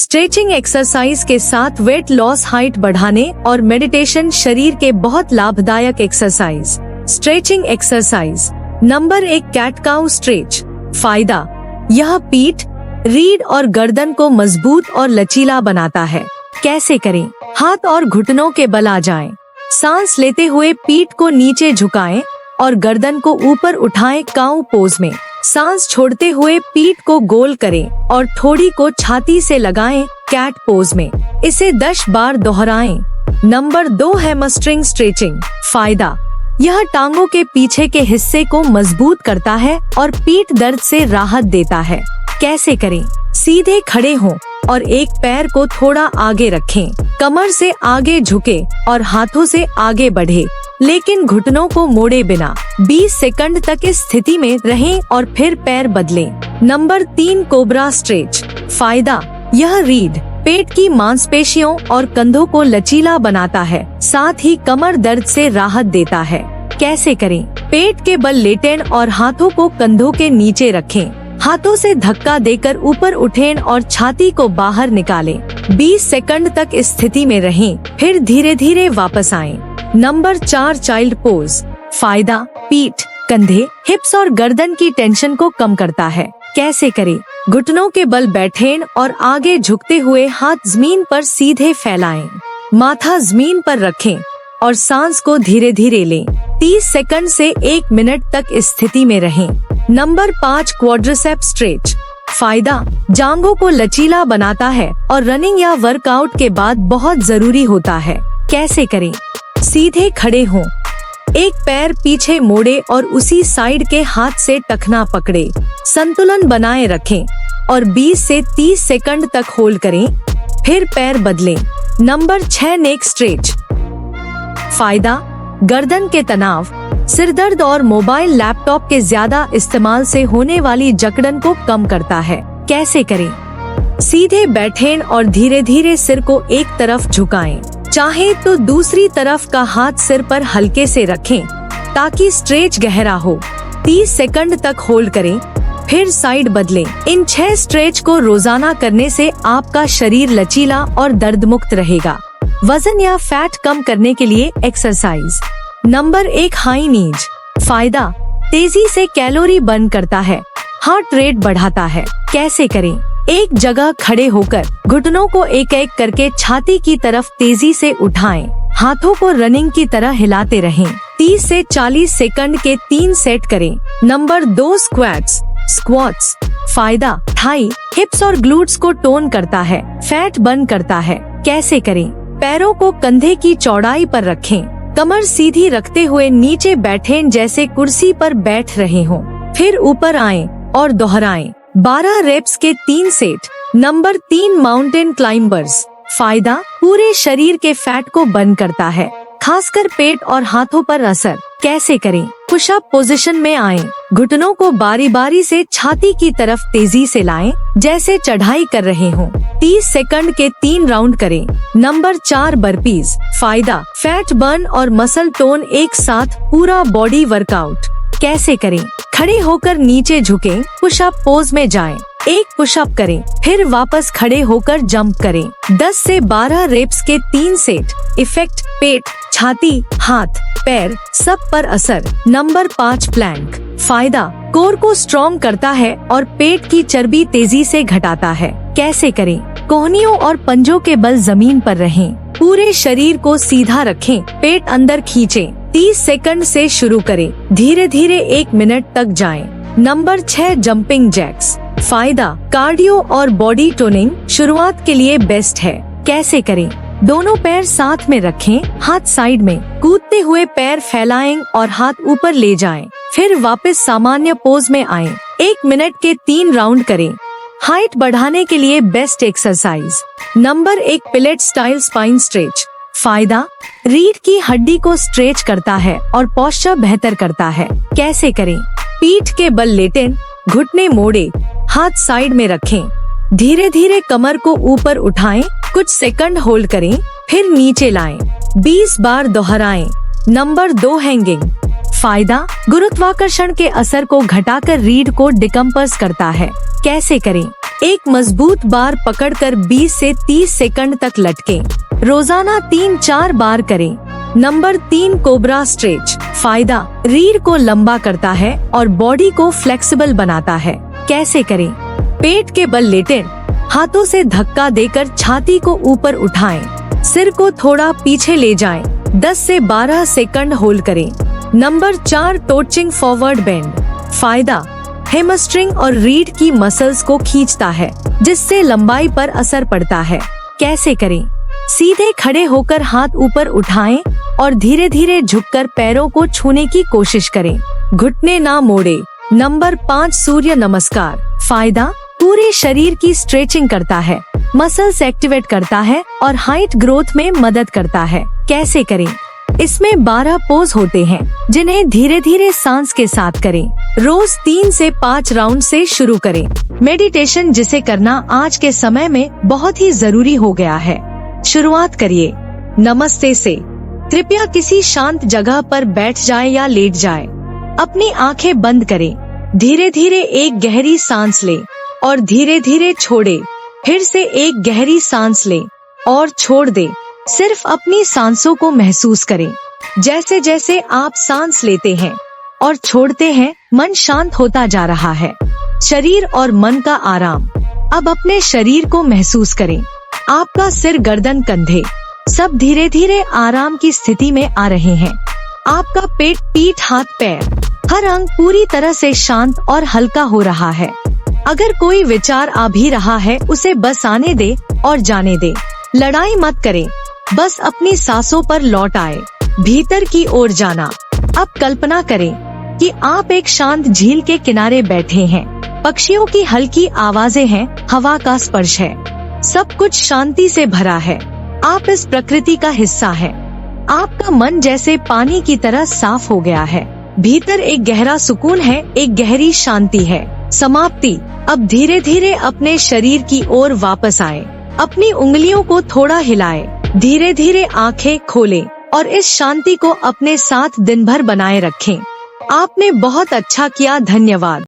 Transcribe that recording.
Stretching exercise के साथ weight loss, height बढ़ाने और मेडिटेशन शरीर के बहुत लाभदायक exercise. Stretching exercise number 1, cat cow stretch. फायदा, यह पीठ, रीढ़ और गर्दन को मजबूत और लचीला बनाता है। कैसे करें? हाथ और घुटनों के बल आ जाएं। सांस लेते हुए पीठ को नीचे झुकाएं और गर्दन को ऊपर उठाएं काउ पोज में। सांस छोड़ते हुए पीठ को गोल करें और ठोड़ी को छाती से लगाएं कैट पोज में। इसे 10 बार दोहराएं। Number 2 hamstring stretching. फायदा, यह टांगों के पीछे के हिस्से को मजबूत करता है और पीठ दर्द से राहत देता है। कैसे करें? सीधे खड़े हों और एक पैर को थोड़ा आगे रखें। कमर से आगे झुके और हाथों से आगे बढ़े, लेकिन घुटनों को मोड़े बिना। 20 सेकंड तक इस स्थिति में रहें और फिर पैर बदलें। Number 3, cobra stretch. फायदा, यह रीढ़, पेट की मांसपेशियों और कंधों को लचीला बनाता है, साथ ही कमर दर्द से राहत देता है। कैसे करें? पेट के बल लेटें और हाथों को कंधों के नीचे रखें। हाथों से धक्का देकर ऊपर उठें और छाती को बाहर निकालें। 20 सेकंड तक इस स्थिति में रहें, फिर धीरे धीरे वापस आएं। Number 4, child pose. फायदा, पीठ, कंधे, हिप्स और गर्दन की टेंशन को कम करता है। कैसे करें? घुटनों के बल बैठें और आगे झुकते हुए हाथ जमीन पर सीधे फैलाएं। माथा जमीन पर रखें और सांस को धीरे धीरे लें। 30 सेकंड से 1 मिनट तक इस स्थिति में रहें। Number 5, quadriceps stretch. फायदा, जांघों को लचीला बनाता है और रनिंग या वर्कआउट के बाद बहुत जरूरी होता है। कैसे करें? सीधे खड़े हों, एक पैर पीछे मोड़े और उसी साइड के हाथ से टखना पकड़े। संतुलन बनाए रखें और 20 से 30 सेकंड तक होल्ड करें, फिर पैर बदलें। Number 6, neck stretch. फायदा, गर्दन के तनाव, सिर दर्द और मोबाइल लैपटॉप के ज्यादा इस्तेमाल से होने वाली जकड़न को कम करता है। कैसे करें? सीधे बैठें और धीरे धीरे सिर को एक तरफ झुकाएं। चाहे तो दूसरी तरफ का हाथ सिर पर हल्के से रखें ताकि स्ट्रेच गहरा हो। 30 सेकंड तक होल्ड करें, फिर साइड बदलें। इन 6 स्ट्रेच को रोजाना करने से आपका शरीर लचीला और दर्द मुक्त रहेगा। वजन या फैट कम करने के लिए एक्सरसाइज। नंबर 1, हाई नीज। फायदा, तेजी से कैलोरी बर्न करता है, हार्ट रेट बढ़ाता है। कैसे करें? एक जगह खड़े होकर घुटनों को एक एक करके छाती की तरफ तेजी से उठाएं। हाथों को रनिंग की तरह हिलाते रहें। 30 से 40 सेकंड के 3 सेट करें। Number 2, squats. स्क्वाट्स। फायदा, थाई, हिप्स और ग्लूट्स को टोन करता है, फैट बर्न करता है। कैसे करें? पैरों को कंधे की चौड़ाई पर रखें, कमर सीधी रखते हुए नीचे बैठें जैसे कुर्सी पर बैठ रहे हों। फिर ऊपर आएं और दोहराएं। 12 रेप्स के 3 सेट। Number 3, mountain climbers. फायदा, पूरे शरीर के फैट को बर्न करता है, खासकर पेट और हाथों पर असर। कैसे करें? पुशअप पोजीशन में आएं, घुटनों को बारी बारी से छाती की तरफ तेजी से लाएं, जैसे चढ़ाई कर रहे हों। 30 सेकंड के 3 राउंड करें। Number 4, burpees. फायदा, फैट बर्न और मसल टोन एक साथ, पूरा बॉडी वर्कआउट। कैसे करें? खड़े होकर नीचे झुकें, पुशअप पोज में जाएं। एक पुशअप करें, फिर वापस खड़े होकर जंप करें। 10 से 12 रेप्स के 3 सेट। इफेक्ट, पेट, छाती, हाथ, पैर सब पर असर। Number 5, plank. फायदा, कोर को स्ट्रॉन्ग करता है और पेट की चर्बी तेजी से घटाता है। कैसे करें? कोहनियों और पंजों के बल जमीन पर रहें, पूरे शरीर को सीधा रखें, पेट अंदर खींचें। 30 सेकंड से शुरू करें, धीरे धीरे 1 मिनट तक जाएं। Number 6, jumping jacks. फायदा, कार्डियो और बॉडी टोनिंग शुरुआत के लिए बेस्ट है। कैसे करें? दोनों पैर साथ में रखें, हाथ साइड में, कूदते हुए पैर फैलाएं और हाथ ऊपर ले जाएं। फिर वापस सामान्य पोज में आएं। 1 मिनट के 3 राउंड करें। हाइट बढ़ाने के लिए best exercise. Number 1, pellet style spine stretch. फायदा, रीढ़ की हड्डी को स्ट्रेच करता है और पोस्चर बेहतर करता है। कैसे करें? पीठ के बल लेटें, घुटने मोड़े, हाथ साइड में रखें, धीरे धीरे कमर को ऊपर उठाएं, कुछ सेकंड होल्ड करें, फिर नीचे लाएं। 20 बार दोहराएं। Number 2, hanging. फायदा, गुरुत्वाकर्षण के असर को घटाकर रीढ़ को डिकम्पोज करता है। कैसे करें? एक मजबूत बार पकड़कर 20 से 30 सेकंड तक लटकें। रोजाना 3-4 बार करें। Number 3 cobra stretch. फायदा, रीढ़ को लंबा करता है और बॉडी को फ्लेक्सिबल बनाता है। कैसे करें? पेट के बल लेटें, हाथों से धक्का देकर छाती को ऊपर उठाएं, सिर को थोड़ा पीछे ले जाएं, 10 से 12 सेकंड होल्ड करें। Number 4 touching forward bend. फायदा, हैमस्ट्रिंग और रीढ़ की मसल्स को खींचता है, जिससे लंबाई पर असर पड़ता है। कैसे करें? सीधे खड़े होकर हाथ ऊपर उठाएं और धीरे धीरे झुककर पैरों को छूने की कोशिश करें। घुटने ना मोड़े। नंबर 5 सूर्य नमस्कार। फायदा, पूरे शरीर की स्ट्रेचिंग करता है, मसल्स एक्टिवेट करता है और हाइट ग्रोथ में मदद करता है। कैसे करें? इसमें 12 पोज होते हैं, जिन्हें धीरे धीरे सांस के साथ करें। रोज 3 से 5 राउंड से शुरू करें। मेडिटेशन जिसे करना आज के समय में बहुत ही जरूरी हो गया है। शुरुआत करिए नमस्ते से। कृपया किसी शांत जगह पर बैठ जाए या लेट जाए। अपनी आंखें बंद करें। धीरे धीरे एक गहरी सांस लें और धीरे धीरे छोड़े। फिर से एक गहरी सांस लें और छोड़ दें। सिर्फ अपनी सांसों को महसूस करें। जैसे जैसे आप सांस लेते हैं और छोड़ते हैं, मन शांत होता जा रहा है। शरीर और मन का आराम। अब अपने शरीर को महसूस करें। आपका सिर, गर्दन, कंधे सब धीरे धीरे आराम की स्थिति में आ रहे हैं। आपका पेट, पीठ, हाथ, पैर, हर अंग पूरी तरह से शांत और हल्का हो रहा है। अगर कोई विचार आ भी रहा है, उसे बस आने दे और जाने दे। लड़ाई मत करें, बस अपनी सांसों पर लौट आए, भीतर की ओर जाना। अब कल्पना करें कि आप एक शांत झील के किनारे बैठे हैं। पक्षियों की हल्की आवाजें हैं, हवा का स्पर्श है, सब कुछ शांति से भरा है। आप इस प्रकृति का हिस्सा हैं। आपका मन जैसे पानी की तरह साफ हो गया है। भीतर एक गहरा सुकून है, एक गहरी शांति है। समाप्ति। अब धीरे धीरे अपने शरीर की ओर वापस आए। अपनी उंगलियों को थोड़ा हिलाएं। धीरे धीरे आंखें खोलें और इस शांति को अपने साथ दिन भर बनाए रखें। आपने बहुत अच्छा किया। धन्यवाद।